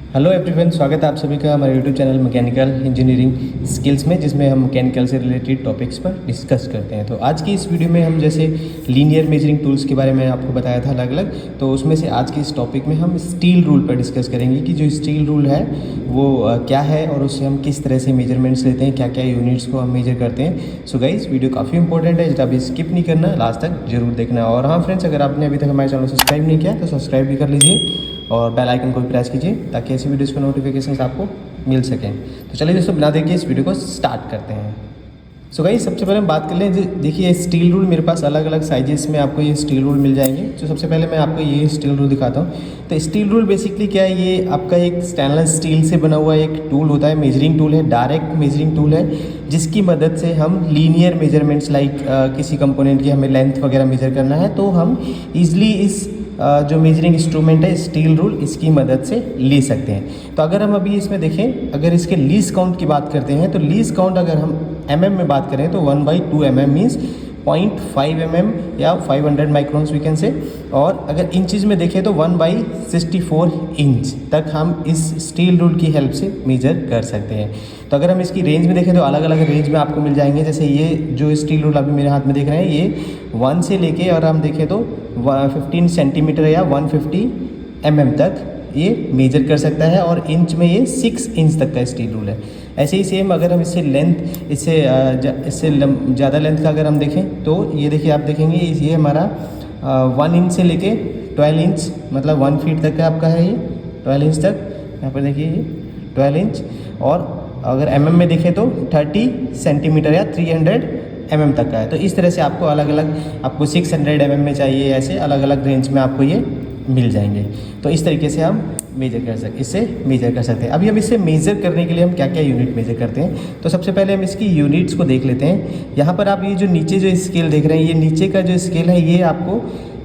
Hello everyone, स्वागत है आप सभी का हमारे YouTube channel mechanical engineering skills में, जिसमें हम मैकेनिकल से रिलेटेड टॉपिक्स पर डिस्कस करते हैं। तो आज की इस वीडियो में हम जैसे लीनियर मेजरिंग टूल्स के बारे में आपको बताया था अलग अलग, तो उसमें से आज की इस टॉपिक में हम स्टील रूल पर डिस्कस करेंगे कि जो स्टील रूल है वो क्या है और उससे हम किस तरह से मेजरमेंट्स लेते हैं, क्या क्या यूनिट्स को हम मेजर करते हैं। सो गाइस, वीडियो काफ़ी इंपॉर्टेंट है, अभी स्किप नहीं करना, लास्ट तक जरूर देखना। और हाँ फ्रेंड्स, अगर आपने अभी तक हमारे चैनल को सब्सक्राइब नहीं किया तो सब्सक्राइब भी कर लीजिए और बेल आइकन को भी प्रेस कीजिए ताकि ऐसी वीडियोज़ के नोटिफिकेशंस आपको मिल सकें। तो चलिए दोस्तों, बिना देखे इस वीडियो को स्टार्ट करते हैं। सो गाइस, सबसे पहले हम बात कर लें, देखिए स्टील रूल मेरे पास अलग अलग साइजेस में आपको ये स्टील रूल मिल जाएंगे। तो सबसे पहले मैं आपको ये स्टील रूल दिखाता हूँ। तो स्टील रूल बेसिकली क्या है, ये आपका एक स्टेनलेस स्टील से बना हुआ एक टूल होता है, मेजरिंग टूल है, डायरेक्ट मेजरिंग टूल है, जिसकी मदद से हम लीनियर मेजरमेंट्स लाइक किसी कंपोनेंट की हमें लेंथ वगैरह मेजर करना है तो हम ईजिली इस जो मेजरिंग इंस्ट्रूमेंट है स्टील रूल, इसकी मदद से ले सकते हैं। तो अगर हम अभी इसमें देखें, अगर इसके लीस्ट काउंट की बात करते हैं तो लीस्ट काउंट अगर हम mm में बात करें तो 1/2 mm मीन्स 0.5 mm या 500 माइक्रोन्स वी कैन से। और अगर इंचज़ में देखें तो 1/64 इंच तक हम इस स्टील रूल की हेल्प से मेजर कर सकते हैं। तो अगर हम इसकी रेंज में देखें तो अलग अलग रेंज में आपको मिल जाएंगे। जैसे ये जो स्टील रूल अभी मेरे हाथ में देख रहे हैं, ये 1 से लेके और हम देखें तो 15 सेंटीमीटर या 150 mm तक ये मेजर कर सकता है, और इंच में ये 6 इंच तक का स्टील रूल है। ऐसे ही सेम अगर हम इससे लेंथ इससे ज़्यादा लेंथ का अगर हम देखें तो ये देखिए, आप देखेंगे ये हमारा 1 इंच से लेके 12 इंच मतलब 1 फीट तक का आपका है, ये 12 इंच तक। यहाँ पर देखिए ये 12 इंच। और अगर mm में देखें तो 30 सेंटीमीटर या 300 mm तक का है। तो इस तरह से आपको अलग अलग, आपको 600 mm में चाहिए, ऐसे अलग अलग रेंज में आपको ये मिल जाएंगे। तो इस तरीके से हम इससे मेजर कर सकते हैं। अभी हम इसे मेज़र करने के लिए हम क्या क्या यूनिट मेज़र करते हैं, तो सबसे पहले हम इसकी यूनिट्स को देख लेते हैं। यहाँ पर आप ये जो नीचे जो स्केल देख रहे हैं, ये नीचे का जो स्केल है ये आपको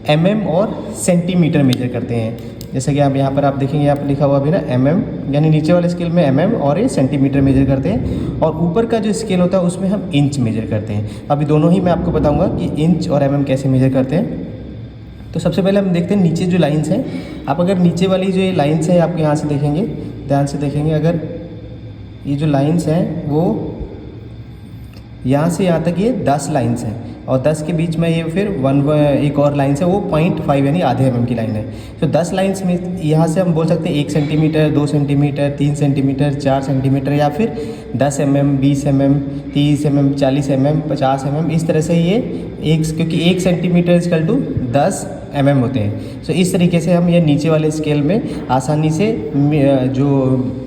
mm और सेंटीमीटर मेजर करते हैं। जैसे कि आप यहाँ पर आप देखेंगे, यहाँ पर लिखा हुआ भी ना mm, यानी नीचे वाले स्केल में mm और ये सेंटीमीटर मेजर करते हैं, और ऊपर का जो स्केल होता है उसमें हम इंच मेजर करते हैं। अभी दोनों ही मैं आपको बताऊँगा कि इंच और mm कैसे मेजर करते हैं। तो सबसे पहले हम देखते हैं नीचे जो लाइंस हैं। आप अगर नीचे वाली जो ये लाइंस हैं आप यहाँ से देखेंगे, ध्यान से देखेंगे, अगर ये जो लाइंस हैं वो यहाँ से यहाँ तक ये 10 लाइंस हैं, और 10 के बीच में ये फिर एक और लाइन्स है वो 0.5 यानी आधे mm की लाइन है। तो 10 लाइन्स में यहाँ से हम बोल सकते हैं 1 सेंटीमीटर, 2 सेंटीमीटर, 3 सेंटीमीटर, 4 सेंटीमीटर, या फिर 10 mm, 20 mm, 30 mm, 40 mm, 50 mm, इस तरह से ये क्योंकि 1 सेंटीमीटर इक्वल टू 10 mm होते हैं। सो इस तरीके से हम ये नीचे वाले स्केल में आसानी से जो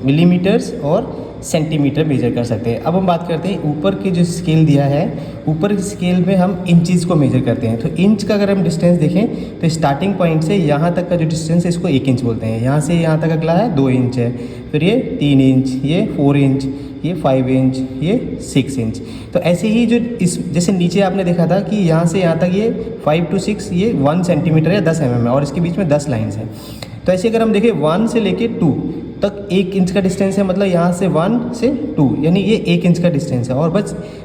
मिलीमीटर्स और सेंटीमीटर मेजर कर सकते हैं। अब हम बात करते हैं ऊपर की जो स्केल दिया है, ऊपर की स्केल में हम इंचेस को मेजर करते हैं। तो इंच का अगर हम डिस्टेंस देखें तो स्टार्टिंग पॉइंट से यहाँ तक का जो डिस्टेंस है इसको 1 इंच बोलते हैं। यहाँ से यहाँ तक अगला है 2 इंच है, फिर ये 3 इंच, ये 4 इंच, ये 5 इंच, ये 6 इंच। तो ऐसे ही जो इस जैसे नीचे आपने देखा था कि यहाँ से यहाँ तक ये 5 to 6 ये 1 सेंटीमीटर या 10 mm है, और इसके बीच में 10 लाइन्स हैं। तो ऐसे अगर हम देखें 1 से लेके 2 तक 1 इंच का डिस्टेंस है, मतलब यहाँ से 1 से 2 यानी ये 1 इंच का डिस्टेंस है। और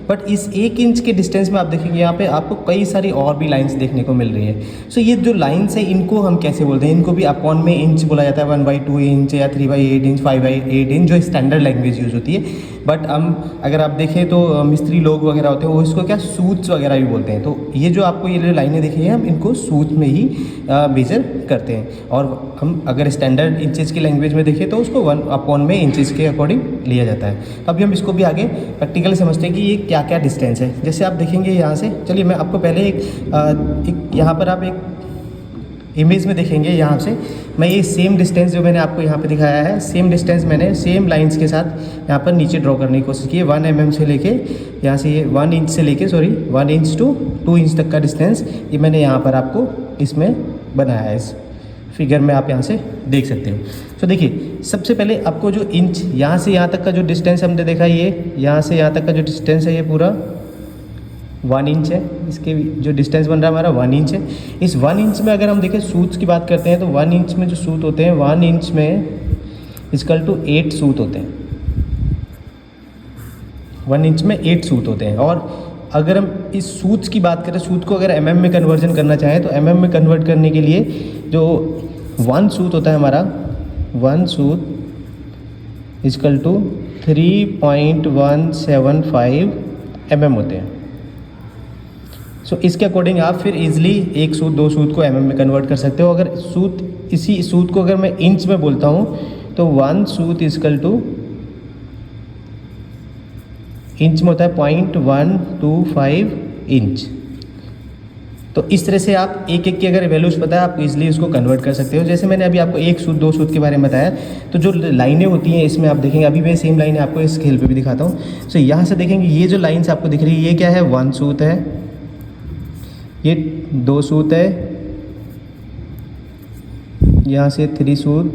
बट इस 1 इंच के डिस्टेंस में आप देखेंगे यहाँ पे आपको कई सारी और भी लाइंस देखने को मिल रही है। सो ये जो लाइंस है इनको हम कैसे बोलते हैं, इनको भी अपॉन में इंच बोला जाता है, 1/2 इंच या 3/8 इंच, 5/8 इंच, जो स्टैंडर्ड लैंग्वेज यूज़ होती है। बट हम अगर आप देखें तो मिस्त्री लोग वगैरह होते हैं वो इसको क्या सूट्स वगैरह भी बोलते हैं। तो ये जो आपको ये लाइनें दिखी हैं हम इनको सूट में ही मेजर करते हैं। और हम अगर स्टैंडर्ड इंचेस की लैंग्वेज में देखें तो उसको 1/में इंचेस के अकॉर्डिंग लिया जाता है। तो अभी हम इसको भी आगे प्रैक्टिकल समझते हैं कि ये क्या क्या डिस्टेंस है। जैसे आप देखेंगे यहाँ से, चलिए मैं आपको पहले एक यहाँ पर आप एक इमेज में देखेंगे, यहाँ से मैं ये सेम डिस्टेंस जो मैंने आपको यहाँ पे दिखाया है, सेम डिस्टेंस मैंने सेम लाइंस के साथ यहाँ पर नीचे ड्रॉ करने की कोशिश की है। 1 mm से लेके यहाँ से ये 1 इंच से लेके 1 इंच टू 2 इंच तक का डिस्टेंस ये मैंने यहाँ पर आपको इसमें बनाया है, इस फिगर में आप यहाँ से देख सकते हो। तो देखिए सबसे पहले आपको जो इंच यहाँ से यहाँ तक का जो डिस्टेंस हमने देखा, ये यहाँ से यहाँ तक का जो डिस्टेंस है ये पूरा 1 इंच है। इसके जो डिस्टेंस बन रहा है हमारा 1 इंच है। इस 1 इंच में अगर हम देखें सूट्स की बात करते हैं तो 1 इंच में जो सूत होते हैं 1 इंच में इक्वल टू 8 सूत होते हैं। 1 इंच में 8 सूत होते हैं। और अगर हम इस सूट्स की बात करें, सूत को अगर mm में कन्वर्जन करना चाहें तो mm में कन्वर्ट करने के लिए जो 1 सूत होता है हमारा, 1 सूत इजकल टू 3.175 mm होते हैं। सो इसके अकॉर्डिंग आप फिर इजीली एक सूत दो सूत को mm में कन्वर्ट कर सकते हो। अगर सूत इसी सूत को अगर मैं इंच में बोलता हूँ तो 1 सूत इजकल टू इंच में होता है 0.125 इंच। तो इस तरह से आप एक एक की अगर वैल्यूज़ पता है आप इजीली उसको कन्वर्ट कर सकते हो। जैसे मैंने अभी आपको एक सूत दो सूत के बारे में बताया, तो जो लाइनें होती हैं इसमें आप देखेंगे, अभी मैं सेम लाइनें आपको इस स्केल पे भी दिखाता हूँ। सो यहाँ से देखेंगे ये जो लाइन्स आपको दिख रही है ये क्या है, 1 सूत है, ये 2 सूत है, यहाँ से 3 सूत,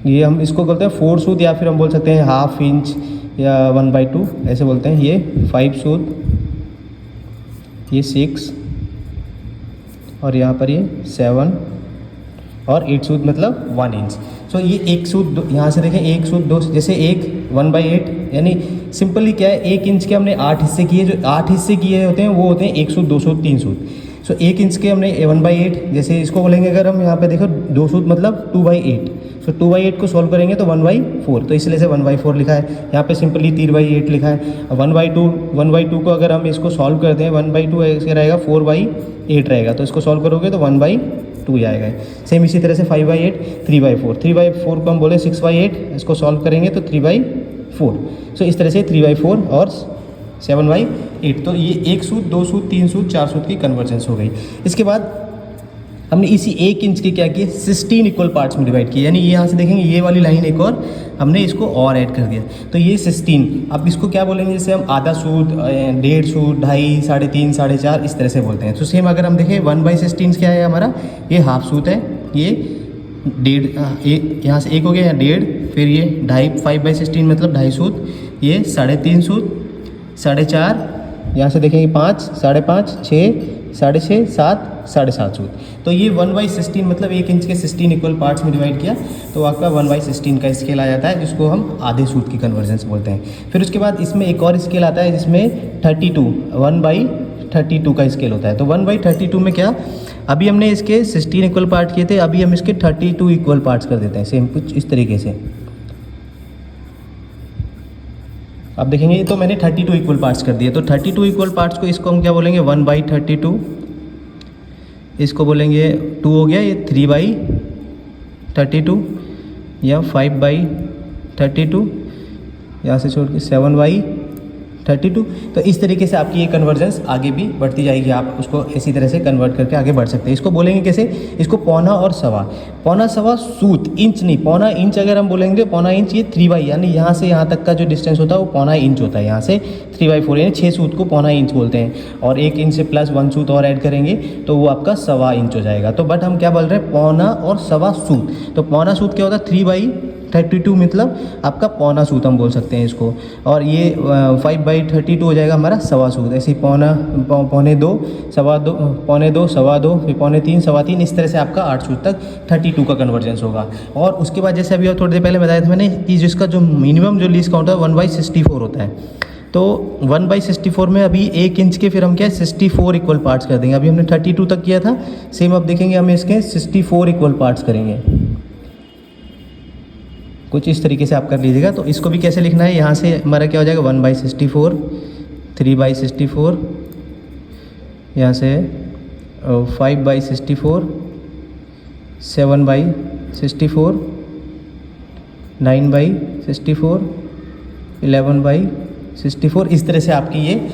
ये हम इसको बोलते हैं 4 सूत या फिर हम बोल सकते हैं ½ इंच या 1/2 ऐसे बोलते हैं। ये 5 सूत, ये 6 और यहाँ पर ये 7 और 8 सूत मतलब 1 इंच। सो ये एक सूत यहाँ से देखें, एक सूत दो, जैसे एक 1/8 यानी सिंपली क्या है 1 इंच के हमने 8 हिस्से किए, जो 8 हिस्से किए होते हैं वो होते हैं 1 सूत 2 सूत 3 सूत। सो 1 इंच के हमने 1/8, जैसे इसको बोलेंगे अगर हम यहाँ पे देखो 2 सूत मतलब 2/8। सो 2/8 को सॉल्व करेंगे तो 1/4, तो इसलिए से 1/4 लिखा है। यहाँ पे सिंपली 3/8 लिखा है। 1/2 को अगर हम इसको सॉल्व करते हैं 1/2 ऐसे रहेगा, 4/8 रहेगा, तो इसको सॉल्व करोगे तो 1/2 आएगा। सेम इसी तरह से 5/8 3/4, 3/4 को हम बोले 6/8, इसको सॉल्व करेंगे तो 3/4। सो इस तरह से 3/4 और 7/8। तो ये एक सूत दो सूत 3 सूत 4 सूत की कन्वर्जेंस हो गई। इसके बाद हमने इसी 1 इंच के क्या किए, 16 इक्वल पार्ट्स में डिवाइड किए। यानी ये यहाँ से देखेंगे ये वाली लाइन एक और हमने इसको और ऐड कर दिया, तो ये 16। अब इसको क्या बोलेंगे, जैसे हम आधा सूत, 1.5 सूत, 2.5, 3.5, 4.5 इस तरह से बोलते हैं। तो सेम अगर हम देखें 1/16 क्या है हमारा, ये ½ सूत है, ये 1.5 यहाँ से 1 हो गया, यहाँ 1.5, फिर ये 2.5, 5/16 मतलब 2.5 सूत, ये 3.5 सूत, 4.5, यहाँ से देखेंगे 5, 5.5, 6, 6.5, 7, 7.5 सूत। तो ये 1/16 मतलब 1 इंच के 16 इक्वल पार्ट्स में डिवाइड किया तो आपका 1/16 का स्केल आ जाता है, जिसको हम आधे सूत की कन्वर्जेंस बोलते हैं। फिर उसके बाद इसमें एक और स्केल आता है जिसमें 32 1/32 का स्केल होता है। तो 1/32 में क्या, अभी हमने इसके 16 इक्वल पार्ट किए थे, अभी हम इसके 32 इक्वल पार्ट्स कर देते हैं, सेम कुछ इस तरीके से। अब देखेंगे ये तो मैंने 32 इक्वल पार्ट्स कर दिए, तो 32 इक्वल पार्ट्स को इसको हम क्या बोलेंगे, 1/32, इसको बोलेंगे 2 हो गया, ये 3/32 या 5/32, यहाँ से छोड़ के 7/32। तो इस तरीके से आपकी ये कन्वर्जेंस आगे भी बढ़ती जाएगी, आप उसको इसी तरह से कन्वर्ट करके आगे बढ़ सकते हैं। इसको बोलेंगे कैसे, इसको पौना और सवा, पौना सवा सूत, इंच नहीं, पौना इंच अगर हम बोलेंगे पौना इंच, ये 3/, यानी यहाँ से यहाँ तक का जो डिस्टेंस होता है वो पौना इंच होता है। यहाँ से 3/4 यानी 6 सूत को पौना इंच बोलते हैं, और 1 इंच से प्लस 1 सूत और ऐड करेंगे तो वो आपका सवा इंच हो जाएगा। तो बट हम क्या बोल रहे हैं, पौना और सवा सूत। तो पौना सूत क्या होता है, 3/32 मतलब आपका पौना सूत हम बोल सकते हैं इसको, और ये 5/32 हो जाएगा हमारा सवा सूत। ऐसे ही पौने 2, सवा 2, पौने 2, सवा 2, फिर पौने 3, सवा 3, इस तरह से आपका 8 सूत तक 32 का कन्वर्जेंस होगा। और उसके बाद जैसे अभी थोड़ी देर पहले बताया था मैंने कि जिसका जो मिनिमम जो लीस्ट काउंट है 1/64 होता है। तो 1/64 में अभी 1 इंच के फिर हम क्या 64 इक्वल पार्ट्स कर देंगे। अभी हमने 32 तक किया था, सेम अब देखेंगे हम इसके 64 इक्वल पार्ट्स करेंगे। कुछ इस तरीके से आप कर लीजिएगा। तो इसको भी कैसे लिखना है, यहाँ से हमारा क्या हो जाएगा 1/64, 3/64, यहाँ से 5/64, 7/64, 9/64, 11/64, इस तरह से आपकी ये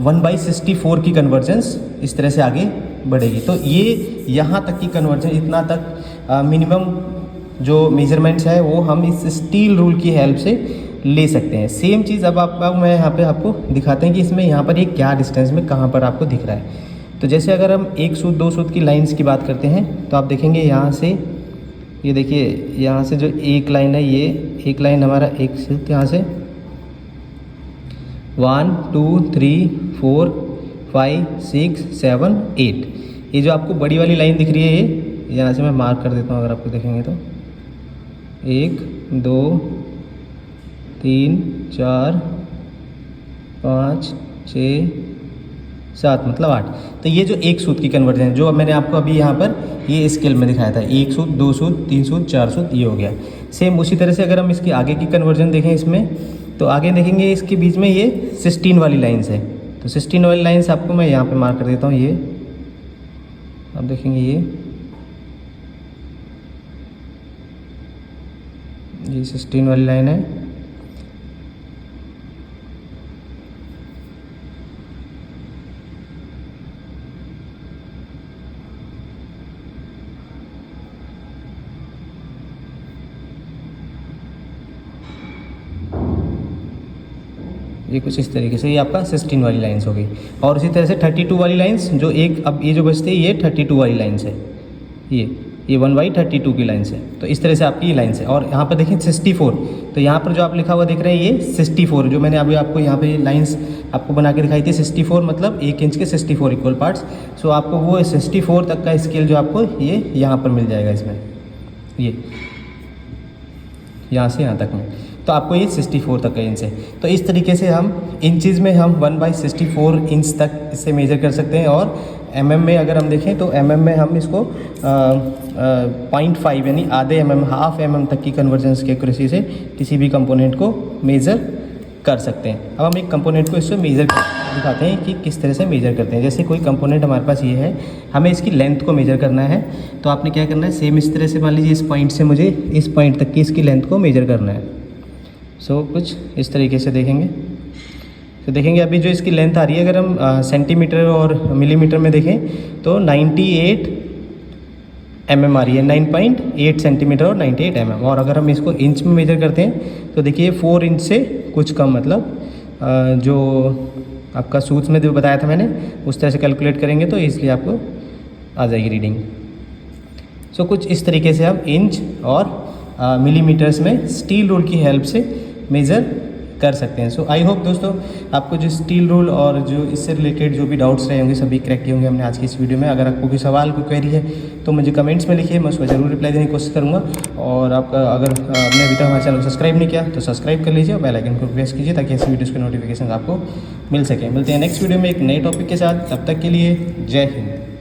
1/64 की कन्वर्जेंस इस तरह से आगे बढ़ेगी। तो ये यहाँ तक की कन्वर्जन, इतना तक मिनिमम जो मेजरमेंट्स है वो हम इस स्टील रूल की हेल्प से ले सकते हैं। सेम चीज़ अब मैं यहाँ पे आपको दिखाते हैं कि इसमें यहाँ पर ये क्या डिस्टेंस में कहाँ पर आपको दिख रहा है। तो जैसे अगर हम 1 सूत 2 सूत की लाइंस की बात करते हैं तो आप देखेंगे यहाँ से, ये देखिए यहाँ से जो एक लाइन है, ये एक लाइन हमारा एक सूत यहाँ से 1 2 3 4 5 6 7 8, ये जो आपको बड़ी वाली लाइन दिख रही है ये यहाँ से मैं मार्क कर देता हूँ। अगर आपको देखेंगे तो 1 2 3 4 5 6 7 मतलब 8। तो ये जो एक सूत की कन्वर्जन है जो मैंने आपको अभी यहाँ पर ये स्केल में दिखाया था, 1 सूत, 2 सूत, 3 सूत, 4 सूत, ये हो गया। सेम उसी तरह से अगर हम इसकी आगे की कन्वर्जन देखें इसमें, तो आगे देखेंगे इसके बीच में ये सिस्टीन वाली लाइन्स है। तो सिस्टीन वाली लाइन्स आपको मैं यहाँ पर मार्क कर देता हूँ। ये आप देखेंगे ये सिस्टीन वाली लाइन है। ये कुछ इस तरीके से ये आपका 16 वाली लाइन्स हो गई। और उसी तरह से 32 वाली लाइन्स जो एक अब ये जो बचती है ये 32 वाली लाइन्स है। ये 1/32 की लाइन्स है। तो इस तरह से आपकी ये लाइन्स है। और यहाँ पर देखिए 64, तो यहाँ पर जो आप लिखा हुआ देख रहे हैं ये 64, जो मैंने अभी आपको यहाँ पे लाइन्स आपको बना के दिखाई थी 64 मतलब 1 इंच के 64 इक्वल पार्ट्स। सो आपको वो 64 तक का स्केल जो आपको ये यहाँ पर मिल जाएगा इसमें, ये यहाँ से यहाँ तक में। तो आपको ये 64 तक का इंच है। तो इस तरीके से हम इंचज़ में हम 1/64 इंच तक इससे मेजर कर सकते हैं। और mm में अगर हम देखें तो mm में हम इसको 0.5 यानी आधे mm, हाफ mm तक की कन्वर्जेंस की एक्यूरेसी से किसी भी कंपोनेंट को मेज़र कर सकते हैं। अब हम एक कंपोनेंट को इससे मेज़र दिखाते हैं कि किस तरह से मेज़र करते हैं। जैसे कोई कंपोनेंट हमारे पास ये है, हमें इसकी लेंथ को मेज़र करना है। तो आपने क्या करना है, सेम इस तरह से मान लीजिए इस पॉइंट से मुझे इस पॉइंट तक की इसकी लेंथ को मेज़र करना है। सो कुछ इस तरीके से देखेंगे। तो देखेंगे अभी जो इसकी लेंथ आ रही है, अगर हम सेंटीमीटर और मिलीमीटर में देखें तो 98 mm आ रही है, 9.8 सेंटीमीटर और 98 mm। और अगर हम इसको इंच में मेजर करते हैं तो देखिए 4 इंच से कुछ कम, मतलब जो आपका सूत्र में जो बताया था मैंने उस तरह से कैलकुलेट करेंगे तो इसलिए आपको आ जाएगी रीडिंग। सो कुछ इस तरीके से हम इंच और मिलीमीटर्स में स्टील रूल की हेल्प से मेज़र कर सकते हैं। सो आई होप दोस्तों आपको जो स्टील रूल और जो इससे रिलेटेड जो भी डाउट्स रहे होंगे सभी करेक्ट होंगे हमने आज की इस वीडियो में। अगर आपको कोई सवाल कोई क्वेरी है तो मुझे कमेंट्स में लिखिए, मैं उसको ज़रूर रिप्लाई देने की कोशिश करूँगा। और आपका अगर आपने अभी तक हमारे चैनल को सब्सक्राइब नहीं किया तो सब्सक्राइब कर लीजिए और बेल आइकन को प्रेस कीजिए ताकि ऐसी वीडियोज़ के नोटिफिकेशन आपको मिल सके। मिलते हैं नेक्स्ट वीडियो में एक नए टॉपिक के साथ, तब तक के लिए जय हिंद।